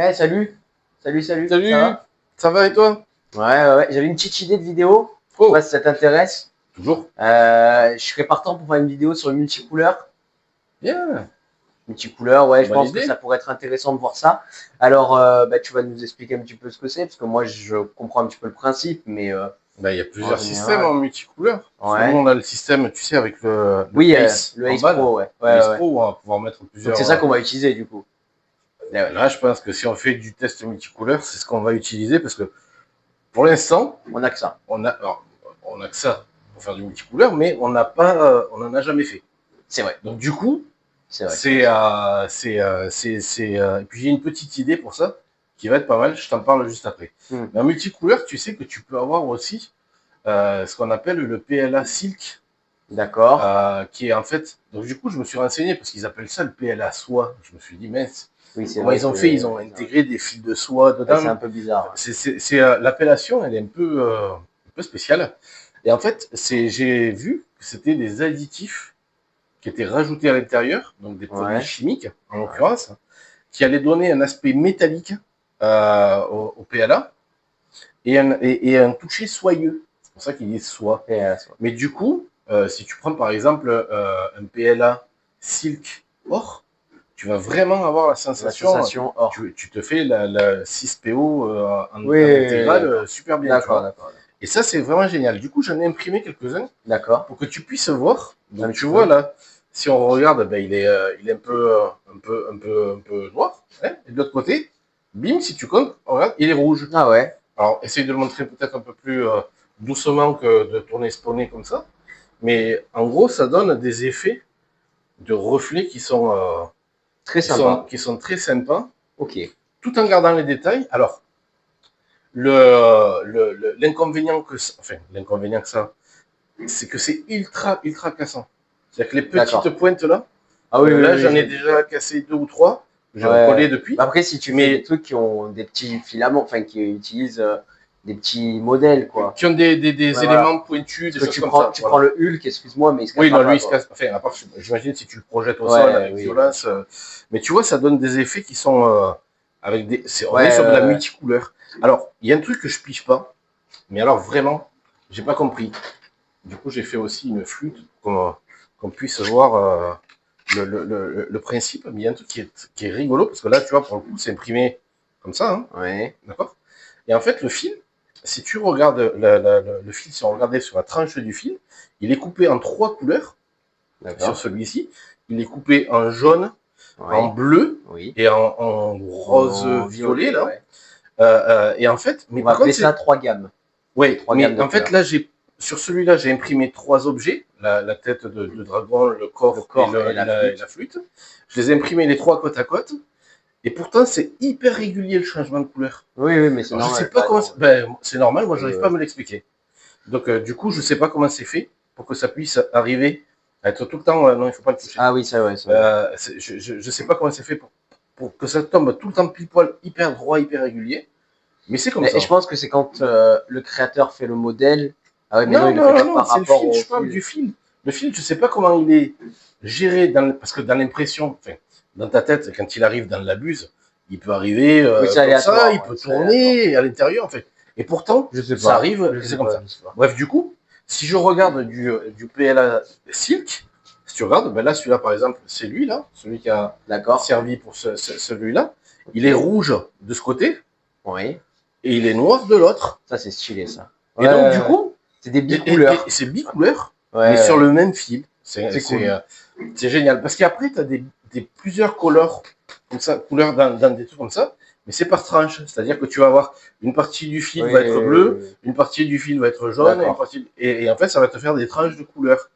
Ouais, salut, salut, ça Salut, va? ça va et toi? Ouais, j'avais une petite idée de vidéo, je sais pas Oh, si ça t'intéresse. toujours. Je serais partant pour faire une vidéo sur le multicouleur. Bien, Multicouleur, ouais, je bonne pense que ça idée. pourrait être intéressant de voir ça. Alors, tu vas nous expliquer un petit peu ce que c'est, parce que moi, je comprends un petit peu le principe, mais Il y a en plusieurs systèmes en général, multicouleur. Parce que nous, ouais. on a le système, tu sais, avec le Oui, Ace le en Ace bas, là. Pro, ouais, Le Ace ouais. Pro, où on va pouvoir mettre Donc c'est plusieurs. ça qu'on va utiliser, du coup. Ouais. Là, je pense que si on fait du test multicouleur, c'est ce qu'on va utiliser parce que pour l'instant, On a que ça, on a que ça pour faire du multicouleur, mais on n'a pas, on en a jamais fait. c'est vrai, Donc, du coup, c'est vrai, c'est vrai. et puis j'ai une petite idée pour ça qui va être pas mal. Je t'en parle juste après. Hmm. Mais en multicouleur, tu sais que tu peux avoir aussi ce qu'on appelle le PLA Silk, D'accord. qui est en fait. Donc du coup, je me suis renseigné parce qu'ils appellent ça le PLA soie. Je me suis dit, mince, Oui, c'est comment vrai ils ont que fait? Ils ont intégré des fils de soie ouais, c'est dedans. un peu bizarre. L'appellation, elle est un peu spéciale. Et en fait, j'ai vu que c'était des additifs qui étaient rajoutés à l'intérieur, donc des produits Ouais, chimiques en ouais. l'occurrence, qui allaient donner un aspect métallique au PLA et un toucher soyeux. C'est pour ça qu'ils disent soie. Et, Mais du coup, si tu prends par exemple un PLA Silk Or, tu vas vraiment avoir la la sensation, sensation or. tu te fais la 6PO en Oui, intégrale d'accord. super bien, tu D'accord, vois. d'accord, Et ça, c'est vraiment génial. Du coup, j'en ai imprimé quelques-uns d'accord. pour que tu puisses voir. Un Donc, petit tu vois peu. là, si on regarde, ben, il est un peu noir. Hein, et de l'autre côté, bim, si tu comptes, regarde, il est rouge. Ah ouais, Alors, essaye de le montrer peut-être un peu plus doucement que de tourner ce poney comme ça. Mais en gros, ça donne des effets de reflets très sympa. qui sont très sympas, Ok. tout en gardant les détails. Alors, l'inconvénient l'inconvénient que ça, c'est que c'est ultra cassant. C'est-à-dire que les petites D'accord. pointes là, Ah oui, oui, là, oui, j'en je ai me doute, ouais. déjà cassé deux ou trois. J'ai Ouais. recollé depuis. Bah après, si tu fais des Mais trucs qui ont des petits filaments, enfin, qui utilisent des petits modèles, quoi. qui ont Ouais, des voilà. éléments pointus, Parce des que choses comme ça. tu prends Voilà. le Hulk, excuse-moi, mais il se Oui, cassera non, lui, pas, il se quoi. casse. Enfin, à part, j'imagine si tu le projettes au sol Ouais, avec oui, bien violence. sûr. Mais tu vois, ça donne des effets qui sont on est Ouais, sur de la ouais. multicouleur. Alors, il y a un truc que je pige pas, mais alors vraiment, j'ai pas compris. Du coup, j'ai fait aussi une flûte qu'on puisse voir le principe. Mais il y a un truc qui est rigolo parce que là, tu vois, pour le coup, c'est imprimé comme ça, hein, Ouais. d'accord? Et en fait, le fil, si tu regardes le fil, si on regardait sur la tranche du fil, il est coupé en trois couleurs sur D'accord. celui-ci. Il est coupé en jaune, en Ouais. bleu Oui. et en rose En violet, violet, là. ouais. Et en fait, mais On va par appeler contre, ça c'est. trois gammes. C'est Oui, trois gammes mais de en fait, couleurs. là, sur celui-là, j'ai imprimé trois objets la tête de dragon, le Le corps corps et la et la flûte. flûte. Je les ai imprimés les trois côte à côte. Et pourtant, c'est hyper régulier le changement de couleur. Oui, oui, mais c'est Alors, je sais normal, pas t'as comment. raison. Ben, c'est normal, moi, Oui, j'arrive oui, pas à oui. me l'expliquer. Donc, du coup, je sais pas comment c'est fait pour que ça puisse arriver à être tout le temps. Non, il faut pas le toucher. Ah oui, c'est vrai, c'est vrai. Je sais pas comment c'est fait pour que ça tombe tout le temps pile poil, hyper droit, hyper régulier. Mais c'est comme Et je ça. pense que c'est quand le créateur fait le modèle. Ah oui, mais non, il le fait pas Non, par c'est le rapport fil, au je parle fil. du fil. Le fil, je sais pas comment il est géré parce que dans l'impression, enfin, dans ta tête, quand il arrive dans la buse, il peut arriver Oui, c'est comme ça, il aléatoire, ouais, peut c'est aléatoire. tourner à l'intérieur, en fait. Et pourtant, Je sais ça pas, arrive, je c'est sais comme pas, ça. je sais pas. Bref, du coup, si je regarde du PLA Silk, si tu regardes, ben là, celui-là, par exemple, c'est lui, là, celui qui a D'accord. servi pour celui-là. Ok. Il est rouge de ce côté Oui. et il est noir de l'autre. Ça, c'est stylé, ça. Et donc, du Ouais. coup, C'est des et bicouleurs. c'est bicouleur, Ouais, mais sur ouais. le même fil. C'est cool. C'est génial. Parce qu'après, tu as plusieurs couleurs, comme ça, couleurs dans des trucs comme ça, mais c'est par tranche. C'est-à-dire que tu vas avoir une partie du fil Oui, va être bleu, oui. une partie du fil va être jaune, D'accord. et en fait, ça va te faire des tranches de couleurs.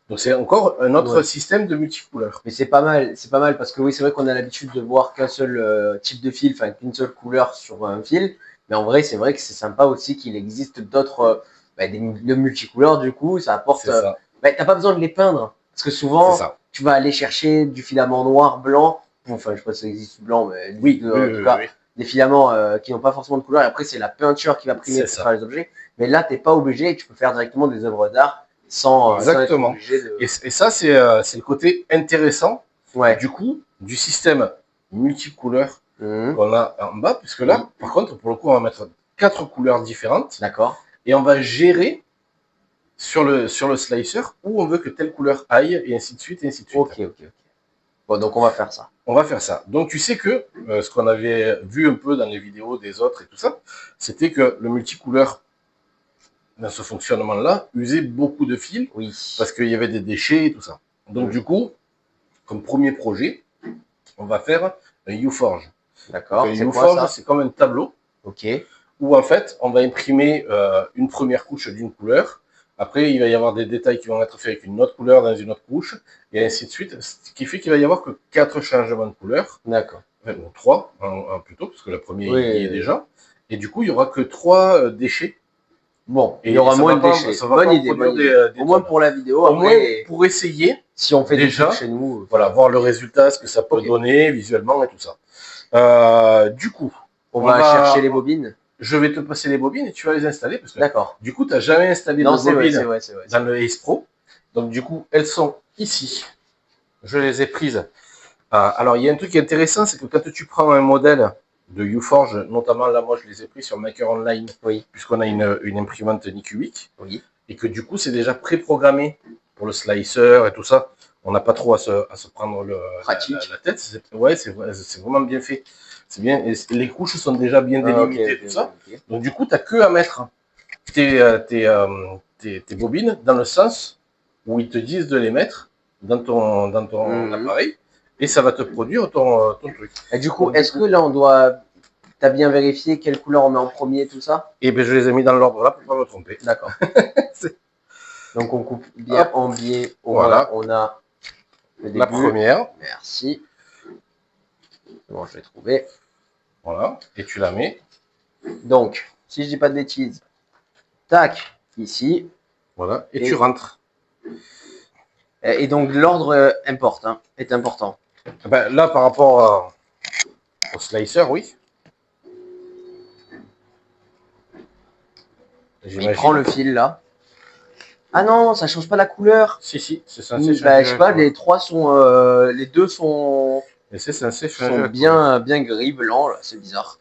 Donc, c'est encore un autre Ouais. système de multicouleurs. Mais c'est pas mal parce que oui, c'est vrai qu'on a l'habitude de voir qu'un seul type de fil, enfin qu'une seule couleur sur un fil. Mais en vrai, c'est vrai que c'est sympa aussi qu'il existe d'autres, de multicouleurs. Du coup, ça apporte. C'est ça. T'as pas besoin de les peindre parce que C'est souvent, ça. tu vas aller chercher du filament noir, blanc. Bon, enfin, je sais pas si ça existe blanc, mais en tout cas, Oui. des filaments qui n'ont pas forcément de couleur. Et après, c'est la peinture qui va primer C'est pour faire ça. les objets. Mais là, t'es pas obligé. Tu peux faire directement des œuvres d'art sans être Exactement. obligé de. Et ça, c'est le côté intéressant Ouais. du coup du système multicouleur qu'on a en bas, puisque là, Oui. par contre, pour le coup, on va mettre 4 couleurs différentes D'accord. et on va gérer sur le slicer où on veut que telle couleur aille et ainsi de suite et ainsi de suite. Ok, ok, ok. Bon, donc on va faire ça. On va faire ça. Donc tu sais que ce qu'on avait vu un peu dans les vidéos des autres et tout ça, c'était que le multicouleur dans ce fonctionnement-là usait beaucoup de fils Oui. parce qu'il y avait des déchets et tout ça. Donc du coup, comme premier projet, on va faire un UForge. D'accord. Un C'est quoi UForge, ça? c'est comme un tableau Ok. où en fait, on va imprimer une première couche d'une couleur. Après, il va y avoir des détails qui vont être faits avec une autre couleur dans une autre couche, et ainsi de suite. Ce qui fait qu'il va y avoir que 4 changements de couleur. D'accord. Enfin, bon, 3 plutôt, parce que le premier Oui, y est déjà. Et du coup, il y aura que 3 déchets. Bon, il y Et aura ça moins va de pas, déchets. ça va Bonne pas en idée, produire bonne idée. des Au moins tonnes. pour la vidéo. Au moins, Après, pour essayer, si on fait déjà, des trucs chez nous. voilà, voir le résultat, ce que ça peut Ok. donner visuellement et tout ça. Du coup, On va chercher les bobines. je vais te passer les bobines et tu vas les installer parce que D'accord. du coup, tu n'as jamais installé Non, de c'est vrai, bobines c'est vrai, c'est vrai. dans le Ace Pro. Donc, du coup, elles sont ici. Je les ai prises. Alors, il y a un truc qui est intéressant, c'est que quand tu prends un modèle de UForge, notamment là, moi, je les ai pris sur Maker Online, Oui. puisqu'on a une imprimante Nicubic, Oui. et que du coup, c'est déjà préprogrammé pour le slicer et tout ça. On n'a pas trop à se prendre la tête. Ouais, c'est vraiment bien fait. C'est bien. Et les couches sont déjà bien délimitées, Ok, tout ça. ok. Donc, du coup, tu n'as que à mettre tes bobines dans le sens où ils te disent de les mettre dans ton appareil et ça va te produire ton truc. Et du coup, Donc, est-ce que là, on doit. T'as bien vérifié quelle couleur on met en premier, tout ça? Et ben, je les ai mis dans l'ordre là pour pas me tromper. D'accord. Donc on coupe bien Hop. en biais. Au Voilà. moins, on a le début. La première. Merci. Bon, je l'ai trouvé. Voilà. Et tu la mets. Donc, si je dis pas de bêtises, tac, ici. Voilà. Et tu rentres. Et donc l'ordre importe, hein, est important. Ben, là, par rapport au slicer, oui. Il prend le fil là. Ah non, ça change pas la couleur. Si, c'est censé changer. Bah, je sais pas, les trois sont, les deux sont, Et c'est censé changer. sont bien gris blanc là, c'est bizarre.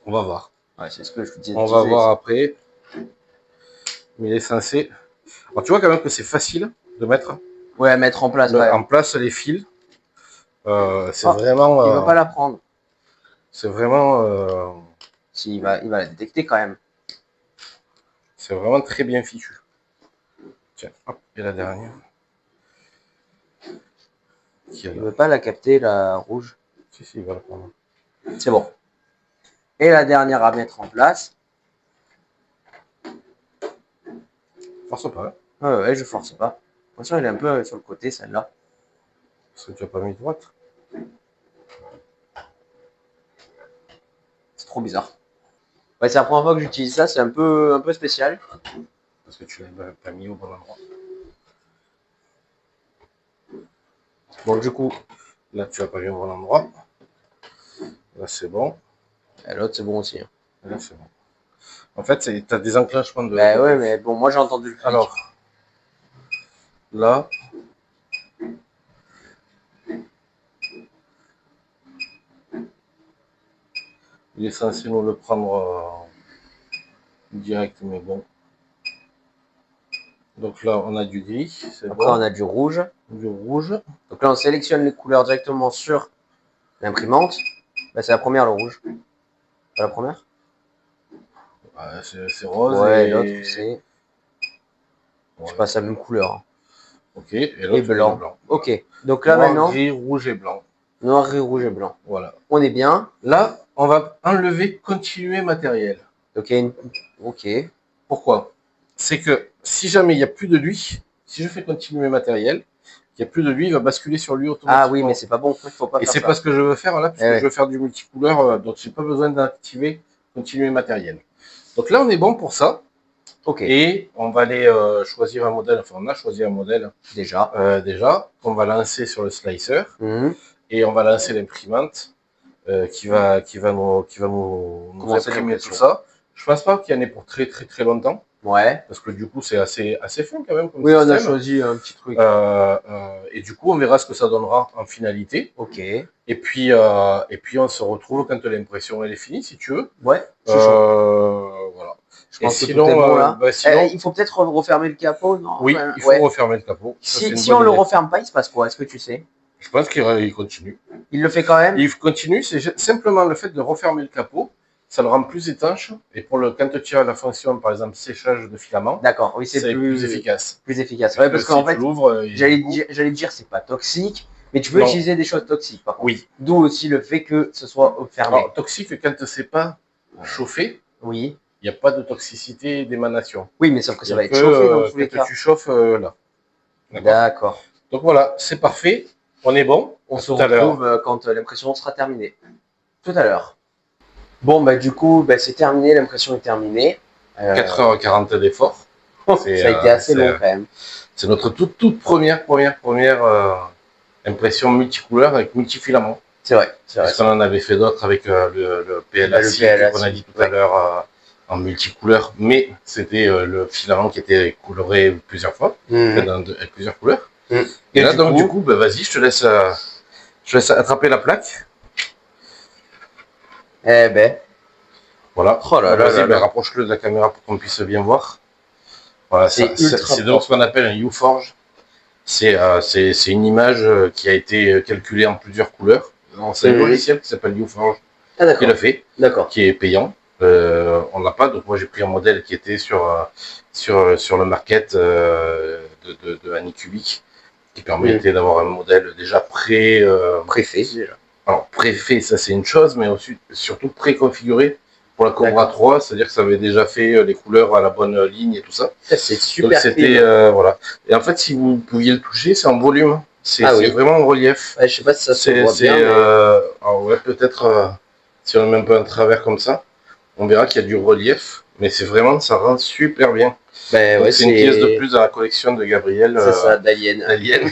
On va voir. Ouais, c'est ce que je vous disais. On va voir après. Mais il est censé. Alors tu vois quand même que c'est facile de mettre. Ouais, à mettre en place. En place les fils. C'est vraiment. Il va pas la prendre. C'est vraiment. Si, il va la détecter quand même. C'est vraiment très bien fichu. Tiens, hop, et la dernière. Il veut pas la capter, la rouge. Si, il va la prendre. C'est bon. Et la dernière à mettre en place. Force pas. Ouais, je force pas. Attention, elle est un peu sur le côté, celle-là. Parce que tu n'as pas mis droite. C'est trop bizarre. Ouais, c'est la première fois que j'utilise ça, c'est un peu spécial. Parce que tu l'as pas mis au bon endroit. Bon, du coup, là, tu n'as pas mis au bon endroit. Là, c'est bon. Et l'autre, c'est bon aussi. Hein. Là, c'est bon. En fait, tu as des enclenchements de. Bah ouais, mais bon, moi j'ai entendu le clic. Alors, là. Il est censé nous le prendre direct, mais bon. Donc là, on a du gris. Donc là, on a du rouge. Du rouge. Donc là, on sélectionne les couleurs directement sur l'imprimante. Bah, c'est la première, le rouge. Pas la première? C'est rose. Ouais, l'autre, c'est. Je sais pas, c'est la même couleur. Hein. Ok, et l'autre, blanc. Ok, donc là noir, maintenant. Gris, rouge et blanc. Noir, gris, rouge et blanc. Voilà. On est bien. Là, on va enlever continuer matériel. Ok. Pourquoi? C'est que si jamais il n'y a plus de lui, si je fais continuer matériel, il n'y a plus de lui, il va basculer sur lui automatiquement. Ah oui, mais c'est pas bon. Il faut pas et faire c'est ça. pas ce que je veux faire là, puisque je veux faire du multicouleur, donc j'ai pas besoin d'activer continuer matériel. Donc là, on est bon pour ça. Ok. Et on va aller choisir un modèle. Enfin, on a choisi un modèle déjà qu'on va lancer sur le slicer. Et on va lancer l'imprimante qui va nous imprimer tout ça. Je pense pas qu'il y en ait pour très très très longtemps. Ouais. parce que du coup, c'est assez fin quand même comme Oui, on a système. choisi un petit truc. Et du coup, on verra ce que ça donnera en finalité. Ok. Et puis on se retrouve quand l'impression elle est finie, si tu veux. Ouais, je suis chaud. Voilà. Je Et pense que tout sinon, est bon là. sinon, Il faut peut-être refermer le capot, non? oui, Enfin, il faut ouais. refermer le capot. Ça, c'est une Si bonne on le idée. referme pas, il se passe quoi? Est-ce que tu sais? Je pense qu'il continue. Il le fait quand même? Il continue, c'est simplement le fait de refermer le capot, ça le rend plus étanche. Et quand tu as la fonction, par exemple, séchage de filaments, D'accord, oui, c'est plus efficace. plus efficace. Ouais, parce Si qu'en tu fait, l'ouvres, j'allais dire c'est pas toxique, mais tu peux Non. utiliser des choses toxiques par contre. Oui. D'où aussi le fait que ce soit fermé. Alors, toxique, quand c'est pas chauffé, Oui. il n'y a pas de toxicité d'émanation. Oui, mais sauf que ça Il y va a être chauffé dans tous les quand cas. tu chauffes là. D'accord. Donc voilà, c'est parfait. On est bon. On se tout à l'heure. retrouve quand l'impression sera terminée. Tout à l'heure. Bon, bah du coup, bah, c'est terminé, l'impression est terminée. 4h40 d'effort. Ça a été assez long quand même. C'est notre toute première impression multicouleur avec multifilament. C'est vrai. Parce qu'on en avait fait d'autres avec le PLACI qu'on a dit tout à l'heure en multicouleur, mais c'était le filament qui était coloré plusieurs fois, avec plusieurs couleurs. Et là, donc, du coup, bah, vas-y, je te laisse attraper la plaque. Eh ben. Voilà. Oh là là vas-y, là. rapproche-le de la caméra pour qu'on puisse bien voir. Voilà, c'est donc ce qu'on appelle un U-Forge. C'est une image qui a été calculée en plusieurs couleurs. C'est un logiciel qui s'appelle U-Forge qui l'a fait, qui est payant. On l'a pas, donc moi j'ai pris un modèle qui était sur le market de Anycubic, qui permettait d'avoir un modèle déjà préfait. Alors préfait, ça c'est une chose, mais aussi, surtout préconfiguré pour la Cobra 3, c'est-à-dire que ça avait déjà fait les couleurs à la bonne ligne et tout ça. C'est super. Donc c'était voilà. Et en fait, si vous pouviez le toucher, c'est en volume. C'est vraiment en relief. Ouais, je sais pas si ça se voit bien. Alors ouais, peut-être si on met un peu un travers comme ça, on verra qu'il y a du relief, mais c'est vraiment, ça rend super bien. Ouais, c'est une pièce de plus dans la collection de Gabriel. C'est ça, d'Alien.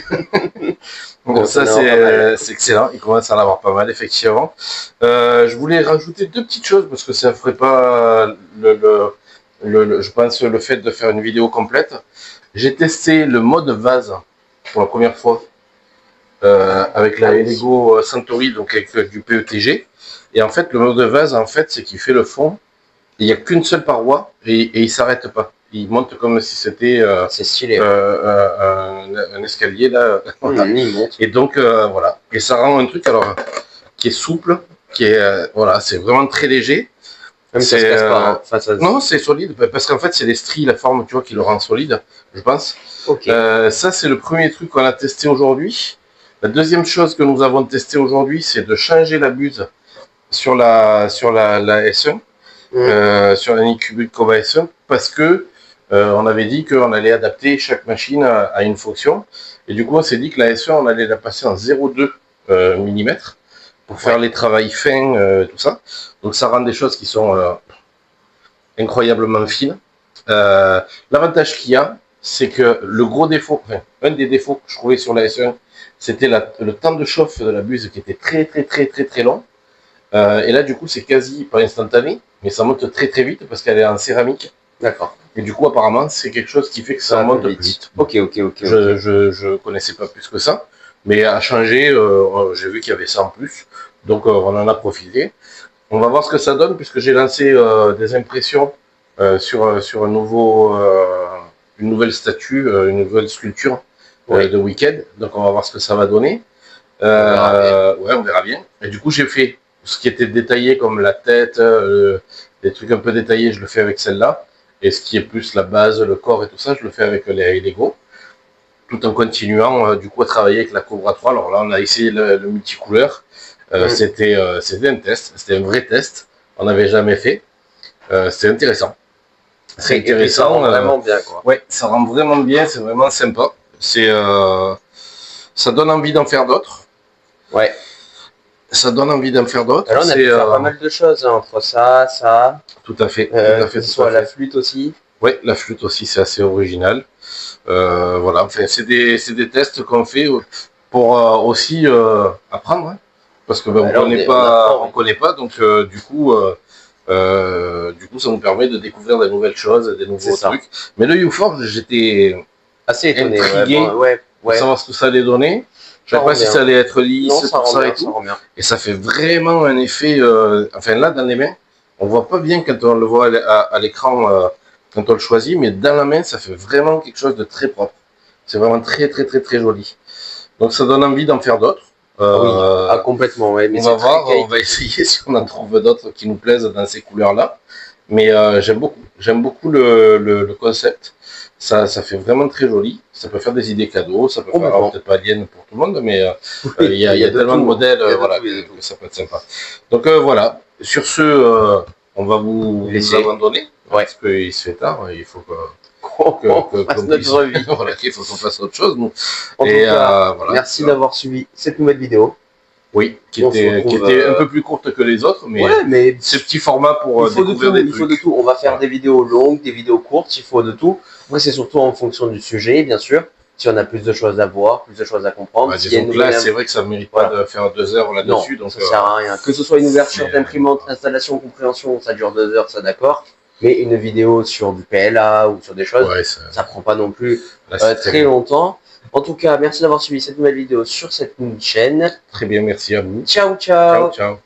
Donc ça c'est excellent, il commence à en avoir pas mal effectivement. Je voulais rajouter deux petites choses parce que ça ferait pas je pense le fait de faire une vidéo complète. J'ai testé le mode vase pour la première fois avec la Lego Centauri, donc avec du PETG. Et en fait le mode vase en fait c'est qu'il fait le fond, il n'y a qu'une seule paroi et il s'arrête pas. Il monte comme si c'était c'est stylé, un escalier là. Et donc voilà. Et ça rend un truc alors qui est souple, qui est voilà, c'est vraiment très léger. Même ça se casse pas. Non, c'est solide parce qu'en fait c'est les stries, la forme, tu vois, qui le rend solide, je pense. Ça c'est le premier truc qu'on a testé aujourd'hui. La deuxième chose que nous avons testé aujourd'hui, c'est de changer la buse sur la S1, sur la Anycubic Cobra S1, parce que on avait dit qu'on allait adapter chaque machine à une fonction. Et du coup, on s'est dit que la S1, on allait la passer en 0,2 mm pour faire les travails fins, tout ça. Donc, ça rend des choses qui sont incroyablement fines. L'avantage qu'il y a, c'est que le gros défaut, enfin, un des défauts que je trouvais sur la S1, c'était le temps de chauffe de la buse qui était très long. Et là, du coup, c'est quasi pas instantané, mais ça monte très vite parce qu'elle est en céramique. D'accord. Et du coup, apparemment, c'est quelque chose qui fait que ça monte plus vite. Ok. Je connaissais pas plus que ça, mais à changer, j'ai vu qu'il y avait ça en plus, donc on en a profité. On va voir ce que ça donne puisque j'ai lancé des impressions sur une nouvelle statue, une nouvelle sculpture de Wicked. Donc on va voir ce que ça va donner. On verra bien. Et du coup, j'ai fait ce qui était détaillé comme la tête, des trucs un peu détaillés, je le fais avec celle-là. Et ce qui est plus la base, le corps et tout ça, je le fais avec les Lego. Tout en continuant du coup à travailler avec la Cobra 3. Alors là, on a essayé le multicouleur. C'était un test, c'était un vrai test. On n'avait jamais fait. C'était intéressant. C'est intéressant. Ça rend vraiment bien, quoi. Ouais, ça rend vraiment bien. C'est vraiment sympa. Ça donne envie d'en faire d'autres. Ouais. Ça donne envie d'en faire d'autres. Alors on a pu faire pas mal de choses entre ça. Tout à fait. Que ce soit la flûte aussi. Oui, la flûte aussi, c'est assez original. Voilà, enfin, c'est des tests qu'on fait pour aussi apprendre, hein, parce que on connaît pas, donc du coup, Du coup, ça nous permet de découvrir de nouvelles choses, des nouveaux C'est ça. trucs. Mais le U-Forge, j'étais Assez étonné. intrigué pour savoir ce que ça allait donner. Je ne savais pas si ça allait être lisse, Non, tout ça ça rend et bien, tout. ça rend bien. Et ça fait vraiment un effet. Enfin, là, dans les mains, on voit pas bien quand on le voit à l'écran, quand on le choisit, mais dans la main, ça fait vraiment quelque chose de très propre. C'est vraiment très, très, très, très joli. Donc, ça donne envie d'en faire d'autres. Oui, ah, complètement, ouais. Mais On va voir, on va essayer si on en trouve d'autres qui nous plaisent dans ces couleurs-là. Mais j'aime beaucoup le concept. Ça fait vraiment très joli. Ça peut faire des idées cadeaux. Ça peut faire, alors, peut-être pas Alien pour tout le monde, mais il y a tellement de modèles voilà, que ça peut être sympa. Donc voilà. Sur ce, on va vous abandonner. Parce qu'il se fait tard. Il faut qu'on fasse notre vie. Voilà, il faut qu'on fasse autre chose. Nous. En tout cas, voilà, merci d'avoir suivi cette nouvelle vidéo. Oui, qui était un peu plus courte que les autres, mais, mais ce petit format pour découvrir des trucs. Il faut de tout. On va faire des vidéos longues, des vidéos courtes, il faut de tout. Après, c'est surtout en fonction du sujet, bien sûr. Si on a plus de choses à voir, plus de choses à comprendre. Donc là, c'est vrai que ça ne mérite pas de faire 2 heures là-dessus. Donc ça sert à rien. Que ce soit une ouverture d'imprimante, installation, compréhension, ça dure 2 heures, ça d'accord. Mais une vidéo sur du PLA ou sur des choses, ça prend pas non plus très longtemps. En tout cas, merci d'avoir suivi cette nouvelle vidéo sur cette chaîne. Très bien, merci à vous. Ciao, ciao. Ciao, ciao.